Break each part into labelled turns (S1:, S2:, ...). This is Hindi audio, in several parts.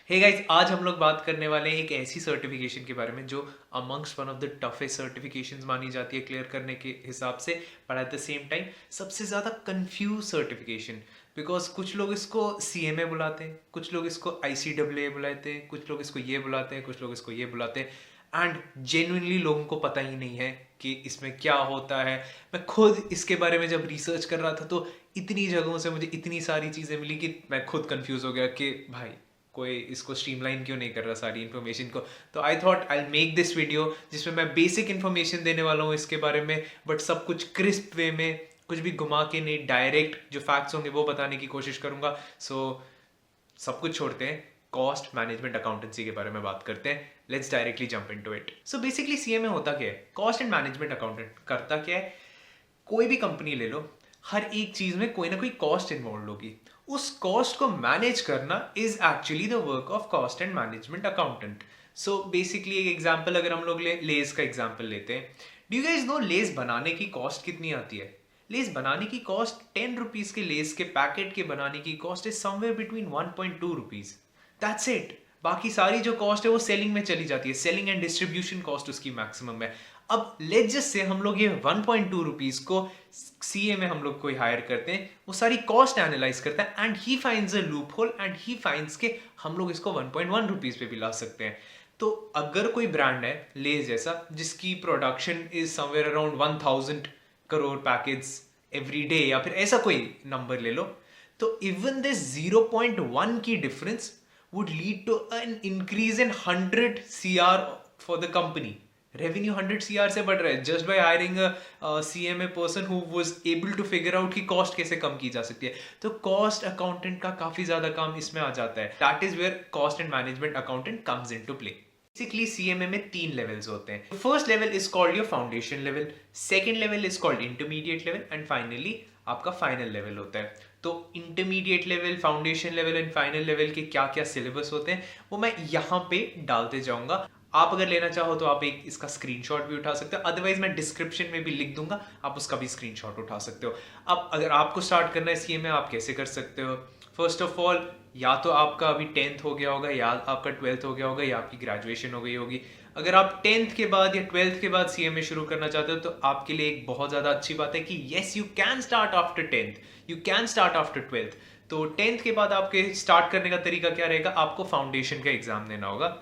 S1: हे गाइस, आज हम लोग बात करने वाले हैं एक ऐसी सर्टिफिकेशन के बारे में जो amongst one of the toughest certifications मानी जाती है क्लियर करने के हिसाब से, but at the same time सबसे ज़्यादा कंफ्यूज सर्टिफिकेशन। बिकॉज कुछ लोग इसको CMA बुलाते हैं, कुछ लोग इसको ICAA बुलाते हैं, कुछ लोग इसको ये बुलाते हैं, कुछ लोग इसको ये बुलाते हैं, एंड जेन्युइनली लोगों को पता ही नहीं है कि इसमें क्या होता है। मैं खुद इसके बारे में जब रिसर्च कर रहा था तो इतनी जगहों से मुझे इतनी सारी चीज़ें मिली कि मैं खुद कंफ्यूज हो गया कि भाई कोई इसको स्ट्रीमलाइन क्यों नहीं कर रहा सारी इन्फॉर्मेशन को। तो I thought I make this video जिसमें मैं बेसिक इन्फॉर्मेशन देने वाला हूँ इसके बारे में, बट सब कुछ क्रिस्प वे में, कुछ भी घुमा के नहीं, डायरेक्ट जो फैक्ट्स होंगे वो बताने की कोशिश करूंगा। सो सब कुछ छोड़ते हैं, कॉस्ट मैनेजमेंट अकाउंटेंसी के बारे में बात करते हैं। Let's directly jump into it. So basically CMA होता क्या है? कॉस्ट एंड मैनेजमेंट अकाउंटेंट करता क्या है? कोई भी कंपनी ले लो, हर एक चीज में कोई ना कोई कॉस्ट इन्वॉल्व होगी। उस कॉस्ट को मैनेज करना is actually the work of cost and management accountant. So basically एक एग्जांपल अगर हम लोग लेज का एग्जांपल लेते हैं, डू यू गाइस नो लेज बनाने की कॉस्ट कितनी आती है? लेज बनाने की कॉस्ट 10 रुपीज के लेज के पैकेट के बनाने की cost is somewhere between 1.2 rupees. That's it. बाकी सारी जो कॉस्ट है वो सेलिंग में चली जाती है, सेलिंग एंड डिस्ट्रीब्यूशन कॉस्ट उसकी मैक्सिमम है। अब लेट्स जस्ट से हम लोग ये 1.2 रुपीज को CA में हम लोग कोई हायर करते हैं, वो सारी कॉस्ट एनालाइज करता है and he finds a loop hole and he finds के हम लोग इसको 1.1 रुपीज पे भी ला सकते हैं। तो अगर कोई ब्रांड है लेज जैसा जिसकी production is somewhere around 1000 crore packets every day, या फिर ऐसा कोई नंबर ले लो, तो इवन दिस 0.1 की difference would lead to an increase in 100 CR for the company. Revenue 100 CR से बढ़ रहा है just by hiring CMA person who was able to figure out कि कॉस्ट कैसे कम की जा सकती है। तो कॉस्ट अकाउंटेंट का काफी ज्यादा काम इसमें आ जाता है। That is where cost and management accountant comes into play. Basically CMA में 3 लेवल्स होते हैं। First level is called your foundation level, second level is called intermediate level, and finally आपका फाइनल लेवल होता है। तो intermediate level, foundation level and final level के क्या क्या सिलेबस होते हैं वो मैं यहाँ पे डालते जाऊंगा। आप अगर लेना चाहो तो आप एक इसका स्क्रीनशॉट भी उठा सकते हो, अदरवाइज मैं डिस्क्रिप्शन में भी लिख दूंगा, आप उसका भी स्क्रीनशॉट उठा सकते हो। अब अगर आपको स्टार्ट करना है CMA, आप कैसे कर सकते हो? फर्स्ट ऑफ ऑल, या तो आपका अभी 10th हो गया होगा, या आपका 12th हो गया होगा, या आपकी ग्रेजुएशन हो गई होगी। अगर आप 10th के बाद या 12th के बाद CMA शुरू करना चाहते हो तो आपके लिए एक बहुत ज़्यादा अच्छी बात है कि yes you can start after 10th, you can start after 12th। तो 10th के बाद आपके स्टार्ट करने का तरीका क्या रहेगा? आपको फाउंडेशन का एग्जाम देना होगा।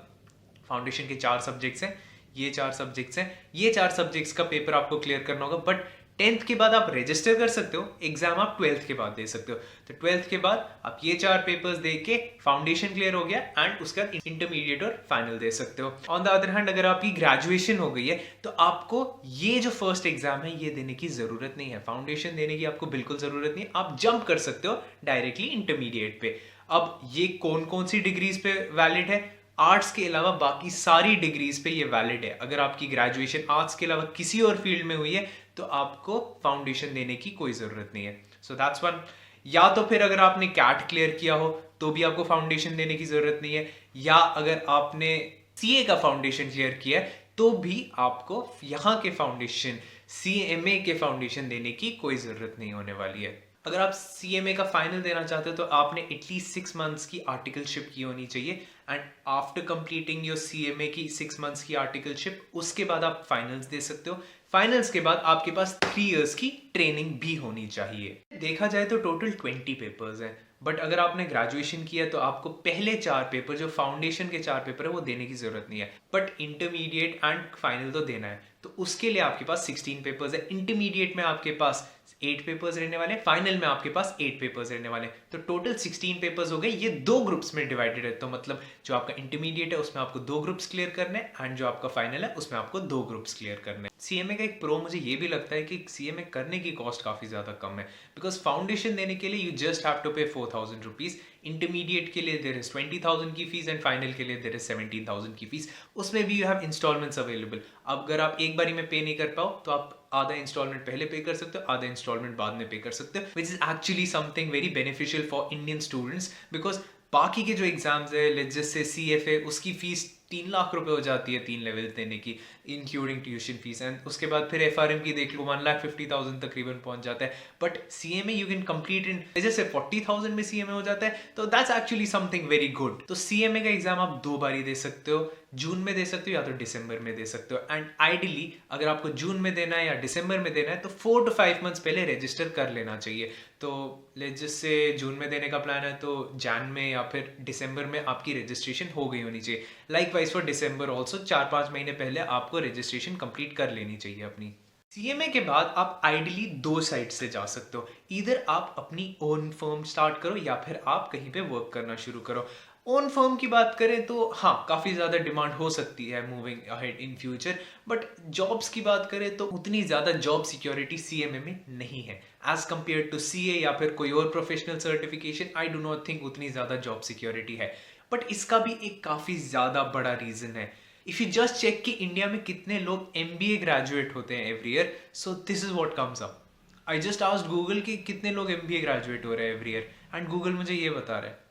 S1: फाउंडेशन के 4 सब्जेक्ट्स हैं, ये 4 सब्जेक्ट्स हैं, ये 4 सब्जेक्ट्स का पेपर आपको क्लियर करना होगा। बट 10th के बाद आप रजिस्टर कर सकते हो, एग्जाम आप 12th के बाद दे सकते हो। तो 12th के बाद आप ये 4 पेपर्स दे के फाउंडेशन क्लियर हो गया एंड उसका इंटरमीडिएट और फाइनल दे सकते हो। ऑन द अदर हैंड, अगर आपकी ग्रेजुएशन हो गई है तो आपको ये जो फर्स्ट एग्जाम है ये देने की जरूरत नहीं है, फाउंडेशन देने की आपको बिल्कुल जरूरत नहीं है। आप जंप कर सकते हो डायरेक्टली इंटरमीडिएट पे। अब ये कौन कौन सी डिग्रीज पे वैलिड है? आर्ट्स के अलावा बाकी सारी डिग्रीज पे ये वैलिड है। अगर आपकी ग्रेजुएशन आर्ट्स के अलावा किसी और फील्ड में हुई है तो आपको फाउंडेशन देने की कोई जरूरत नहीं है। So that's one. या तो फिर अगर आपने कैट क्लियर किया हो तो भी आपको फाउंडेशन देने की जरूरत नहीं है, या अगर आपने CA का फाउंडेशन क्लियर किया है तो भी आपको यहाँ के फाउंडेशन, CMA के फाउंडेशन देने की कोई जरूरत नहीं होने वाली है। अगर आप CMA का फाइनल देना चाहते हो तो आपने एटलीस्ट 6 मंथ्स की आर्टिकलशिप की होनी चाहिए, and after completing your CMA की 6 मंथ्स की आर्टिकलशिप उसके बाद आप फाइनल्स दे सकते हो। फाइनल्स के बाद आपके पास 3 इयर्स की ट्रेनिंग भी होनी चाहिए। देखा जाए तो टोटल 20 पेपर्स हैं, बट अगर आपने ग्रेजुएशन किया तो आपको पहले 4 पेपर, जो फाउंडेशन के 4 पेपर है, वो देने की जरूरत नहीं है, बट इंटरमीडिएट एंड फाइनल तो देना है। तो उसके लिए आपके पास 16 पेपर्स है। इंटरमीडिएट में आपके पास 8 पेपर्स रहने वाले, फाइनल में आपके पास 8 पेपर्स रहने वाले। तो टोटल 16 पेपर्स हो गए। ये 2 ग्रुप्स में डिवाइडेड है, तो मतलब जो आपका इंटरमीडिएट है उसमें आपको 2 ग्रुप्स क्लियर करने हैं, एंड जो आपका फाइनल है उसमें आपको 2 ग्रुप्स क्लियर करने हैं। CMA का एक प्रो मुझे ये भी लगता है कि CMA करने की कॉस्ट काफी ज्यादा कम है, बिकॉज फाउंडेशन देने के लिए यू जस्ट हैव टू पे 4000 रुपीज, इंटरमीडिएट के लिए देयर इज 20,000 की फीस, एंड फाइनल के लिए देयर इज 17,000 की फीस। उसमें भी यू हैव इंस्टॉलमेंट्स अवेलेबल। अब अगर आप एक बारी में पे नहीं कर पाओ तो आप आधा इंस्टॉलमेंट पहले पे कर सकते हो, आधा इंस्टॉलमेंट बाद में पे कर सकते हो, which is actually something very beneficial for Indian students, because बाकी के जो एग्जाम्स है, लेट्स जस्ट से CFA, उसकी फीस 3 लाख रुपए हो जाती है 3 लेवल देने की, इंक्लूडिंग ट्यूशन फीस। एंड उसके बाद फिर FRM की देख लो 1,50,000 तकरीबन पहुंच जाता है। But CMA you can complete in, जैसे 40,000 में CMA हो जाता है, तो that's actually something very good. तो CMA का एग्जाम आप 2 बार ही दे सकते हो, जून में दे सकते हो या तो दिसंबर में दे सकते हो। एंड आइडियली अगर आपको जून में देना है या दिसंबर में देना है तो 4 to 5 मंथ्स पहले रजिस्टर कर लेना चाहिए। तो लेट्स जस्ट से जून में देने का प्लान है तो जैन में या फिर दिसंबर में आपकी रजिस्ट्रेशन हो गई होनी चाहिए। Like wise for December also 4-5 महीने पहले आपको रजिस्ट्रेशन कंप्लीट कर लेनी चाहिए अपनी। CMA के बाद आप आइडियली 2 साइड से जा सकते हो, इधर आप अपनी ओन फर्म स्टार्ट करो या फिर आप कहीं पे वर्क करना शुरू करो। ओन फर्म की बात करें तो हाँ, काफ़ी ज़्यादा डिमांड हो सकती है moving ahead in future, but jobs की बात करें तो उतनी ज़्यादा जॉब सिक्योरिटी CMA में नहीं है एज कम्पेयर टू CA या फिर कोई और professional certification. I do not think उतनी ज़्यादा जॉब सिक्योरिटी है। बट इसका भी एक काफ़ी ज़्यादा बड़ा रीज़न है। इफ यू जस्ट चेक कि इंडिया में कितने लोग MBA ग्रेजुएट होते हैं every year, so this is what comes up. I just asked Google कि कितने लोग MBA ग्रेजुएट हो रहे हैं एवरी ईयर, एंड गूगल मुझे ये बता रहा है।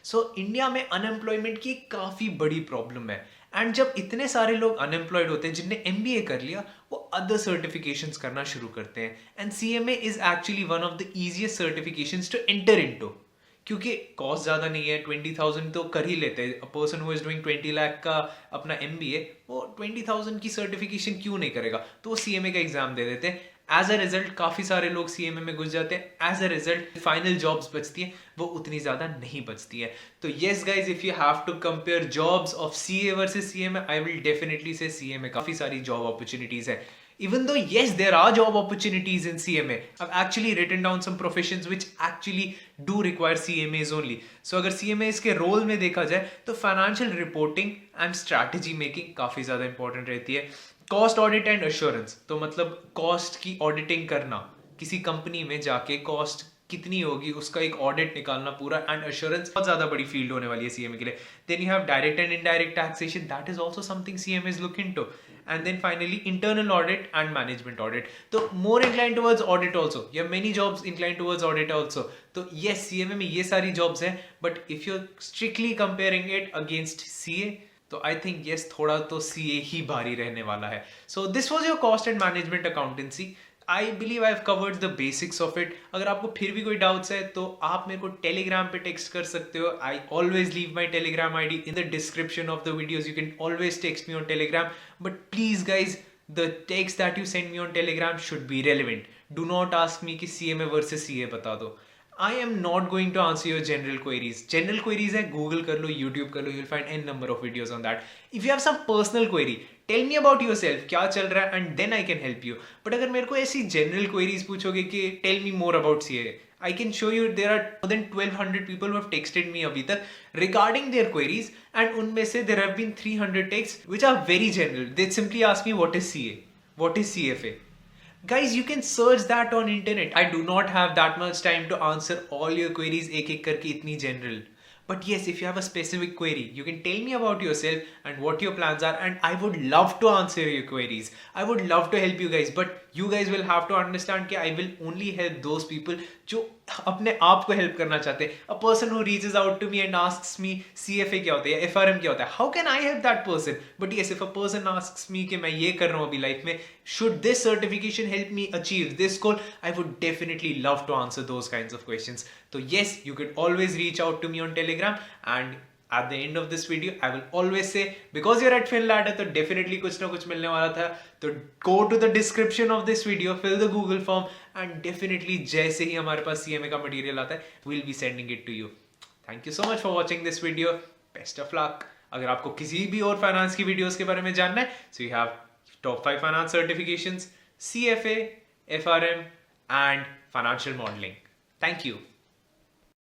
S1: सो इंडिया में अनएम्प्लॉयमेंट की काफ़ी बड़ी प्रॉब्लम है। एंड जब इतने सारे लोग अनएम्प्लॉयड होते हैं जिनने MBA कर लिया, वो अदर सर्टिफिकेशंस करना शुरू करते हैं। And CMA is actually one of the easiest certifications to enter into, क्योंकि कॉस्ट ज़्यादा नहीं है। 20,000 तो कर ही लेते हैं। A person who is doing 20 lakh का अपना MBA, वो 20,000 की सर्टिफिकेशन क्यों नहीं करेगा, तो वो CMA का एग्जाम दे देते हैं। एज अ रिजल्ट काफ़ी सारे लोग CMA में घुस जाते हैं। As a result final jobs बचती है वो उतनी ज़्यादा नहीं बचती है। तो yes guys, if you have to compare jobs of CA versus CMA, I will definitely say CMA काफ़ी सारी जॉब अपॉर्चुनिटीज़ है। Even though yes, there are job opportunities in CMA, I've actually written down some professions which actually do require CMAs only. So अगर CMAs के रोल में देखा जाए तो financial reporting and strategy making काफ़ी ज़्यादा इंपॉर्टेंट रहती है। कॉस्ट ऑडिट एंड एश्योरेंस, तो मतलब कॉस्ट की ऑडिटिंग करना, किसी कंपनी में जाके कॉस्ट कितनी होगी उसका एक ऑडिट निकालना पूरा, एंड एश्योरेंस बहुत ज़्यादा बड़ी फील्ड होने वाली है CMA के लिए। Then you have direct and indirect taxation, that is also something CMA is looking to. And then finally internal audit and management audit, so more inclined towards audit also. You have many jobs inclined towards audit also. So yes, CMA में ये सारी jobs हैं, but if you're strictly comparing it against CA, तो आई थिंक yes, थोड़ा तो CA ही भारी रहने वाला है। So this was your cost and management accountancy. I believe I have covered the basics of it. अगर आपको फिर भी कोई डाउट्स है तो आप मेरे को टेलीग्राम पे टेक्स्ट कर सकते हो। I always leave my Telegram ID in the description of the videos. You can always text me on Telegram, but please guys, the text that you send me on Telegram should be relevant. Do not ask me कि CMA versus CA बता दो। I am not going to answer your general queries. General queries है, Google कर लो, YouTube कर लो, you'll find n number of videos on that. If you have some personal query, tell me about yourself, क्या चल रहा है, and then I can help you. But अगर मेरे को ऐसी general queries पूछोगे कि tell me more about CA, I can show you there are more than 1,200 people who have texted me अभी तक regarding their queries, and उनमें से there have been 300 texts which are very general. They simply ask me what is CA, what is CFA. Guys, you can search that on internet. I do not have that much time to answer all your queries एक एक करके इतनी general. But yes, if you have a specific query, you can tell me about yourself and what your plans are, and I would love to answer your queries. I would love to help you guys, but you guys will have to understand कि I will only help those people जो अपने आप को हेल्प करना चाहते हैं. A person who reaches out to me and asks me CFA क्या होता है या FRM क्या होता है, how can I help that person? But yes, if a person asks me कि मैं ये कर रहा हूँ अभी लाइफ में, should this certification help me achieve this goal, I would definitely love to answer those kinds of questions. So yes, you could always reach out to me on Telegram, and at the end of this video I will always say, because you're at FinLadder तो definitely कुछ ना कुछ मिलने वाला था, तो go to the description of this video, fill the Google form, and definitely जैसे ही हमारे पास CMA का मटेरियल आता है we'll be sending it to you. Thank you so much for watching this video. Best of luck. अगर आपको किसी भी और फाइनेंस की वीडियोस के बारे में जानना है, so you have top 5 finance certifications, CFA, FRM and financial modeling. Thank you.